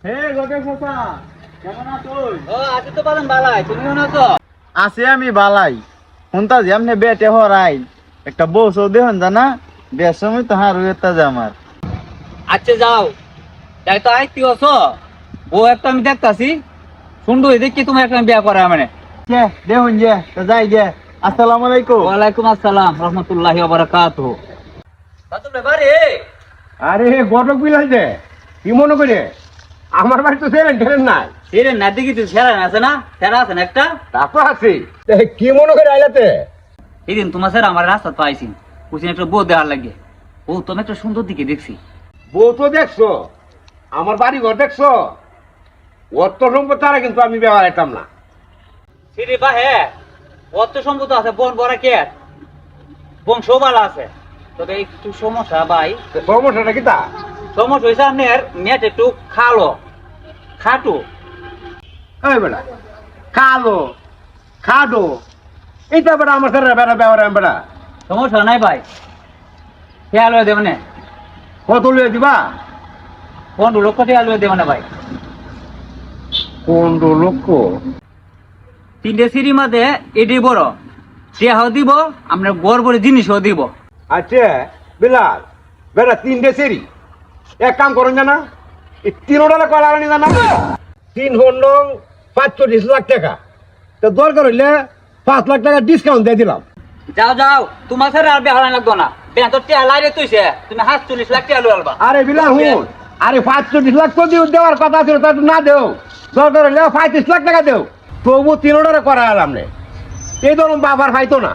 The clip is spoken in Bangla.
হে গোটে খোকা, কেমন আছো? আছি তো পারেন বালাই, তুমি কেমন আছো? আছি আমি বালাই। শুনতা যে এমনি বেটে হরাই একটা বউ সৌ দেখুন জানা, বিয়ের সময় তো হার হইতা যে আমার। আচ্ছা যাও, তাই তো আইতি আছো। বউ একটা আমি দেখতাছি, সুন্দর দেখি তুমি একটা বিয়া করা মানে। কে দেখুন যে তো যাই যে। আসসালামু আলাইকুম। ওয়ালাইকুম আসসালাম রহমতুল্লাহি ওয়া বারাকাতুহু। বাতুলে বাড়ি আরে গটক বিলাস দে কি মনে করে আমার বাড়ি তো সেরেন ঠেরেন নাই এরে না দেখি তুই সেরা আছে না? সেরা আছে না একটা? তারপর আছি তে কি মনে করে আইলাতে এদিন তোমার স্যার আমার রাস্তা তো আইসিন, বুঝছেন একটা বউ দেওয়ার লাগে। ও তুমি একটা সুন্দর দিকে দেখছি। বউ তো দেখছো, আমার বাড়ি ঘর দেখছো, ওর তো সম্পদ তারা কিন্তু আমি ব্যবহার হইতাম না। সিরি বাহে অত সম্পদ আছে, বোন বড় কে বংশ ভালো আছে, তবে একটু সমস্যা ভাই। তো সমস্যাটা কি তা? সমস্যা হয়েছে আপনার মেয়েটা একটু খাটো। এই বেটা কালো খাডো এইটা বেটা আমার সাথে বেড়া ব্যবহার আমি বেটা সমস্যা নাই ভাই, খেয়াল হয়ে দেবে না। কত লিয়ে দিবা? 15 লক্ষ টাকা লয়ে দেবে না ভাই। 15 লক্ষ? 3টে সিঁড়ি মাঝে এটি বড় টেহাও দিব, আপনার বড় বড় জিনিসও দিব। আচ্ছা বিলাল বেটা 3টে সেরি এক কাম করেন জানা, এই 3টা কয়লা আনি জানা 3 হন্ডং 45 লাখ টাকা, তো দরকার হইলে 5 লাখ টাকা ডিসকাউন্ট দিয়ে দিলাম। যাও তোমার স্যার আর বেহারা লাগতো না, বেহা তো টেহা লাইরে তুইছে, তুমি 40 লাখ টাকা লয়ে আলবা। আরে বিলাল হুন, আরে 45 লাখ তো দেওয়ার কথা ছিল, তা তো না দেও, দরকার হইলে 35 লাখ টাকা দেও, তবু 3টা করা এলাম নে, এই ধরুন বাবার ভাই তো না।